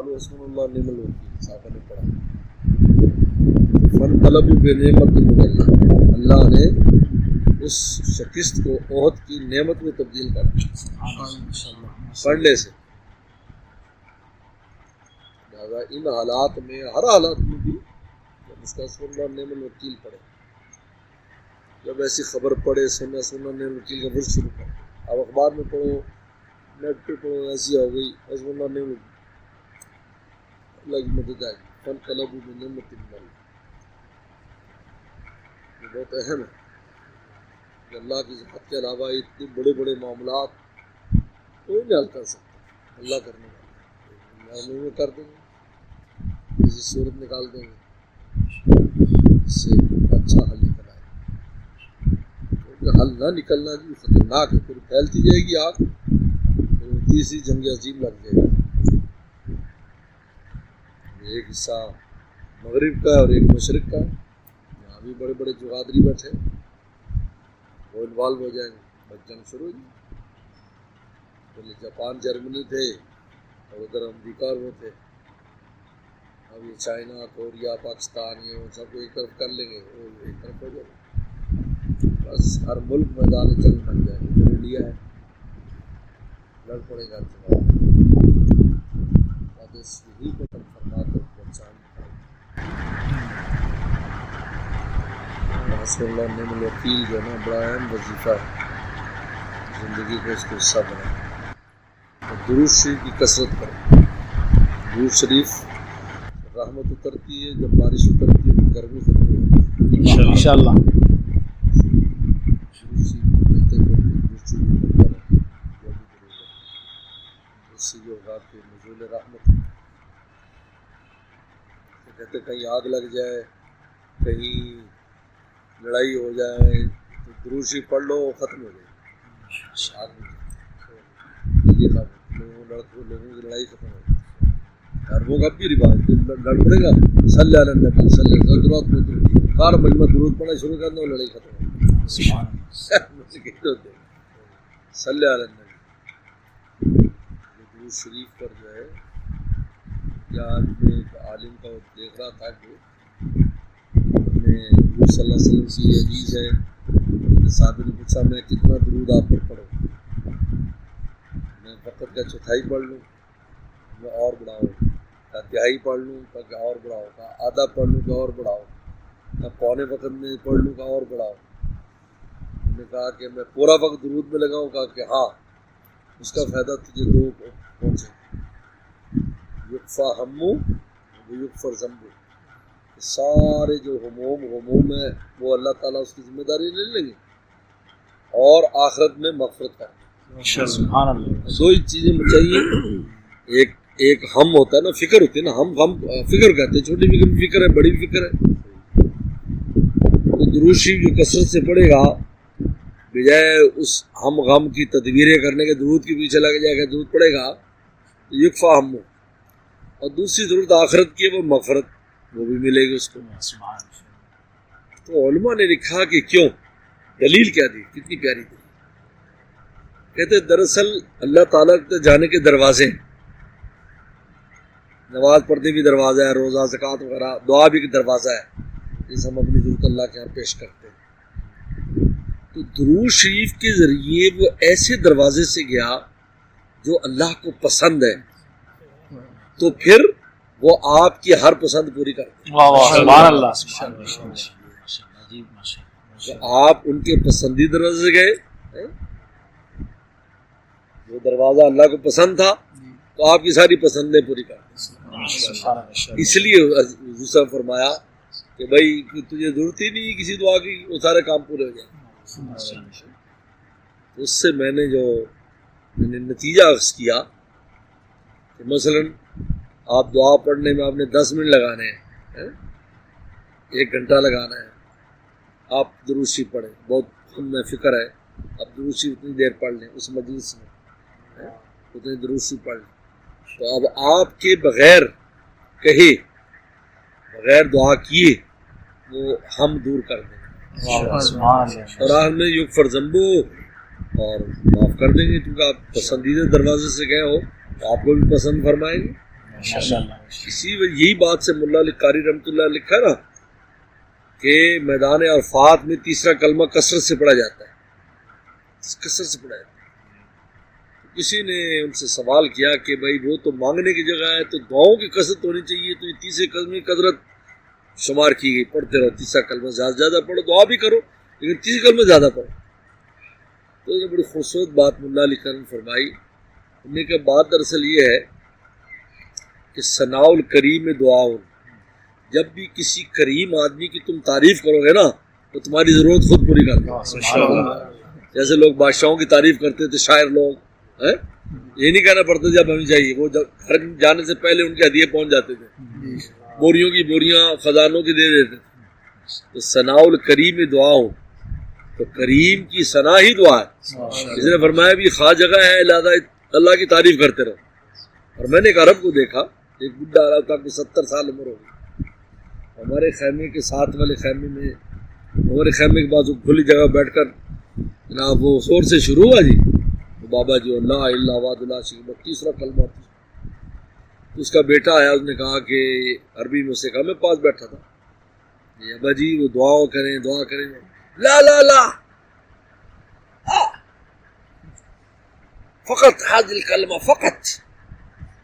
قالوا حسبنا اللہ نعم الوکیل صحابہ نے پڑھا فانقلبوا بنعمت من اللہ، اللہ نے اس شکست کو احد کی نعمت میں تبدیل کر دیا پڑھنے سے۔ لہٰذا ان حالات میں، ہر حالات میں بھی حسبنا اللہ نعم الوکیل پڑھے، جب ایسی خبر پڑھے سننا نعم الوکیل کا ورد شروع کرے۔ اب اخبار میں پڑھو، نیٹ پہ پڑھو، ایسی ہو گئی حسبنا اللہ نعم الوکیل، اللہ کی مدد آئے گی۔ فانقلبوا بنعمت من اللہ، یہ بہت اہم ہے کہ اللہ کی ذات کے علاوہ اتنے بڑے بڑے معاملات کوئی نہیں حل کر سکتا، اللہ کرنے والا ہے۔ میں کر دیں گے، کسی صورت نکال دیں گے، اس سے اچھا حل نکل آئے، کیونکہ حل نہ نکلنا بھی خطرناک ہے، پھر پھیلتی جائے گی آگ، پھر تیسری جنگ عظیم لگ جائے گی۔ ایک حصہ مغرب کا اور ایک مشرق کا، یہاں بھی بڑے بڑے جغادری بیٹھے وہ انوالو ہو جائیں گے، بس جنگ شروع ہو جائے گی۔ پہلے جاپان جرمنی تھے اور ادھر امریکہ اور وہ تھے، اب یہ چائنا کوریا پاکستان یہ وہ سب کو ایک طرف کر لیں گے، وہ ایک طرف ہو جائے گا، بس ہر ملک میدان جنگ بن جائے گا۔ جو انڈیا ہے لڑ پڑے گا یہی کو فرما کر پہنچان حسب اللہ نعم الوکیل جو ہے نا بڑا اہم وظیفہ ہے، زندگی کو اس کو حصہ بنائیں اور درود شریف کی کثرت کریں۔ درود شریف رحمت اترتی ہے، جب بارش اترتی ہے تو گرمی ختم ہو جاتی ہے انشاءاللہ۔ اس سے جو ہوگا کہ نزول رحمت، کہتے کہیں آگ لگ جائے، کہیں لڑائی ہو جائے تو درود شریف پڑھ لو، ختم ہو جائے آگ لوگوں کی لڑائی ختم ہو جائے۔ اور وہ اب بھی رواج لڑ پڑے گا صلی اللہ علیہ نبی صلی اللہ علیہ وسلم، ہر مجمع درود پڑھنا شروع کر دو، لڑائی ختم ہو جائے۔ صلی اللہ علیہ نبی درود شریف پر جو ہے، یا میں ایک عالم کا دیکھ رہا تھا کہ حضور صلی اللہ علیہ وسلم کی یہ حدیث ہے، صحابی نے پوچھا میں کتنا درود آپ پر پڑھوں؟ میں وقت کا چوتھائی پڑھ لوں، میں اور بڑھاؤ، کا تہائی پڑھ لوں کہ اور بڑھاؤ، کا آدھا پڑھ لوں کہ اور بڑھاؤ، کا پونے وقت میں پڑھ لوں کہ اور بڑھاؤ۔ انہوں نے کہا کہ میں پورا وقت درود میں لگاؤں، کہا کہ ہاں، اس کا فائدہ تجھے دو پہنچے، یکفا ہمو یکفر ذنبو، سارے جو ہموم ہے وہ اللہ تعالیٰ اس کی ذمہ داری لے لیں گے، اور آخرت میں مغفرت کر دیں۔ سبحان اللہ۔ دو ہی چیزیں چاہیے، ایک ہم ہوتا ہے نا، فکر ہوتی ہے نا، ہم فکر کہتے ہیں، چھوٹی فکر بھی فکر ہے، بڑی بھی فکر ہے۔ تو درود شریف جو کثرت سے پڑھے گا، بجائے اس ہم غم کی تدبیریں کرنے کے درود کے پیچھے لگ جائے گا، درود پڑھے گا تو یکفا ہم، اور دوسری ضرورت آخرت کی ہے وہ مغفرت، وہ بھی ملے گی اس کو۔ تو علماء نے لکھا کہ کیوں، دلیل کیا دی، کتنی پیاری دلیل۔ کہتے دراصل اللہ تعالیٰ کے جانے کے دروازے ہیں، نماز پڑھنے بھی دروازہ ہے، روزہ زکوٰۃ وغیرہ، دعا بھی ایک دروازہ ہے جس ہم اپنی ضرورت اللہ کے یہاں پیش کرتے ہیں۔ تو درود شریف کے ذریعے وہ ایسے دروازے سے گیا جو اللہ کو پسند ہے، تو پھر وہ آپ کی ہر پسند پوری کرتے ہیں۔ سبحان اللہ۔ تو آپ ان کے پسندیدہ دروازے سے گئے، جو دروازہ اللہ کو پسند تھا تو آپ کی ساری پسندیں پوری کرتے ہیں۔ اس لیے حضور صاحب فرمایا کہ بھائی تجھے ضرورت ہی نہیں کسی دعا کی، وہ سارے کام پورے ہو جائیں۔ اس سے میں نے نتیجہ اخذ کیا کہ مثلاً آپ دعا پڑھنے میں آپ نے 10 منٹ لگانے ہیں، 1 گھنٹہ لگانا ہے، آپ درود شریف پڑھیں، بہت ہم میں فکر ہے، آپ درود شریف اتنی دیر پڑھ لیں، اس مجلس میں اتنے درود شریف پڑھ لیں، تو اب آپ کے بغیر کہے، بغیر دعا کیے وہ ہم دور کر دیں گے، اور آخر میں یغفر ذنبو، اور معاف کر دیں گے، کیونکہ آپ پسندیدہ دروازے سے گئے ہو تو آپ کو بھی پسند فرمائیں گے، اسی وجہ یہی بات سے ملا علی قاری رحمۃ اللہ لکھا نا کہ میدان عرفات میں تیسرا کلمہ کثرت سے پڑھا جاتا ہے، کثرت سے پڑھا جاتا ہے۔ کسی نے ان سے سوال کیا کہ بھائی وہ تو مانگنے کی جگہ ہے تو دعاؤں کی کثرت ہونی چاہیے، تو یہ تیسرے کلمے کی کثرت شمار کی گئی، پڑھتے رہو، تیسرا کلمہ زیادہ سے زیادہ پڑھو، دعا بھی کرو لیکن تیسرے کلمے زیادہ پڑھو۔ تو یہ بڑی خوبصورت بات ملا علی قاری نے فرمائی۔ انہیں کہ بات دراصل یہ ہے کہ ثناء الکریم میں دعا ہو، جب بھی کسی کریم آدمی کی تم تعریف کرو گے نا تو تمہاری ضرورت خود پوری کر دو۔ جیسے لوگ بادشاہوں کی تعریف کرتے تھے شاعر لوگ، یہ نہیں کہنا پڑتا جب ہمیں چاہیے، وہ جب گھر جانے سے پہلے ان کے ہدیے پہنچ جاتے تھے، بوریوں کی بوریاں خزانوں کی دے دیتے تھے۔ تو ثناء الکریم میں دعا ہو تو کریم کی ثنا ہی دعا ہے۔ اس نے فرمایا بھی خاص جگہ ہے لہٰذا اللہ کی تعریف کرتے رہو۔ اور میں نے ایک عرب کو دیکھا، ایک بڈھا عرب تھا، کوئی 70 سال عمر ہو گئی، ہمارے خیمے کے ساتھ والے خیمے میں، ہمارے خیمے کے بعد وہ کھلی جگہ بیٹھ کر جناب وہ زور سے شروع ہوا جی بابا جی اللہ الا وحدہ لا شریک لہ، تیسرا کلمہ۔ اس کا بیٹا آیا، اس نے کہا کہ عربی میں، اسے کہا میں پاس بیٹھا تھا، ابا جی وہ دعا کریں دعا کریں، لا لا لا فقط حاضر کلمہ، فقط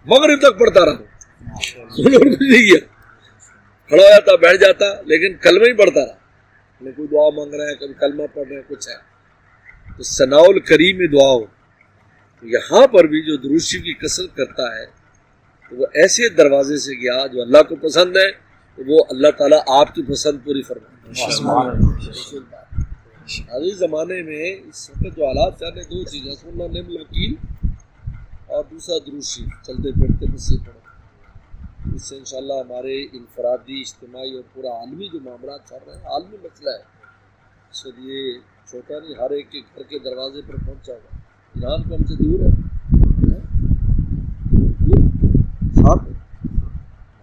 مغرب تک پڑھتا رہا، کچھ نہیں کیا، کھڑا ہو جاتا بیٹھ جاتا لیکن کلمہ ہی پڑھتا رہا، کوئی دعا مانگ رہا ہے کبھی کلمہ پڑھ رہے ہیں کچھ ہے۔ تو ثناء الکریم میں دعا ہو، تو یہاں پر بھی جو درود شریف کی کثرت کرتا ہے تو وہ ایسے دروازے سے گیا جو اللہ کو پسند ہے تو وہ اللہ تعالیٰ آپ کی پسند پوری فرمائے۔ حاضر زمانے میں اس وقت جو حالات چل رہے، دو چیزیں، حسب اللہ نعم الوکیل اور دوسرا درود شریف، چلتے پھرتے نصیب پڑھو۔ اس سے انشاءاللہ ہمارے انفرادی، اجتماعی اور پورا عالمی جو معاملات چل رہے ہیں، عالمی مسئلہ ہے، اس لیے چھوٹا نہیں، ہر ایک کے گھر کے دروازے پر پہنچا ہوا۔ ایران کو ہم سے دور ہے، ساتھ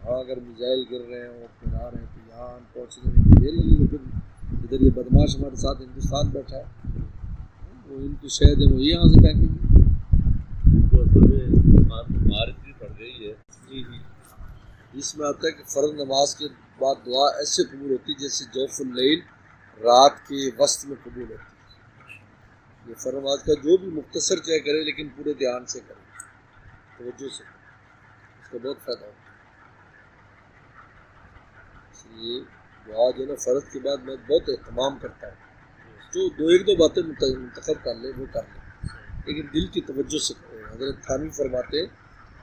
وہاں اگر میزائل گر رہے ہیں اور پھر آ رہے ہیں تو یہاں ہم پہنچنے میں دیر لگی، لیکن ادھر یہ بدماش ہمارے ساتھ ہندوستان بیٹھا ہے، وہ ان کی شہد ہے وہ یہاں سے پھینکیں گے۔ مارکیٹ بھی پڑ گئی ہے جی جی، اس میں آتا ہے کہ فرض نماز کے بعد دعا ایسے قبول ہوتی جیسے جوف اللیل، رات کے وسط میں قبول ہوتی ہے۔ یہ فرض نماز کا جو بھی مختصر چاہے کرے لیکن پورے دھیان سے کرے، توجہ سے، اس کا بہت فائدہ ہوتا ہے۔ اس لیے دعا جو ہے نا فرض کے بعد میں بہت اہتمام کرتا ہوں، جو ایک دو باتیں منتخب کر لے وہ کر لے لیکن دل کی توجہ سے کرے۔ حضرت تھانوی فرماتے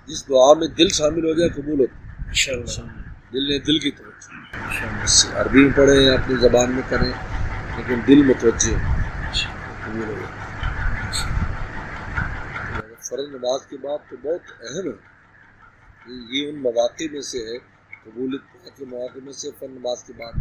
جس دعا میں دل شامل ہو جائے قبول ہوتی ہے، دل کی توجہ، عربی میں پڑھیں یا اپنی زبان میں کریں لیکن دل متوجہ قبول ہو جائے۔ فرض نماز کے بعد تو بہت اہم ہے، یہ ان مواقع میں سے ہے، قبولیت کے مواقع میں سے فرض نماز کے بعد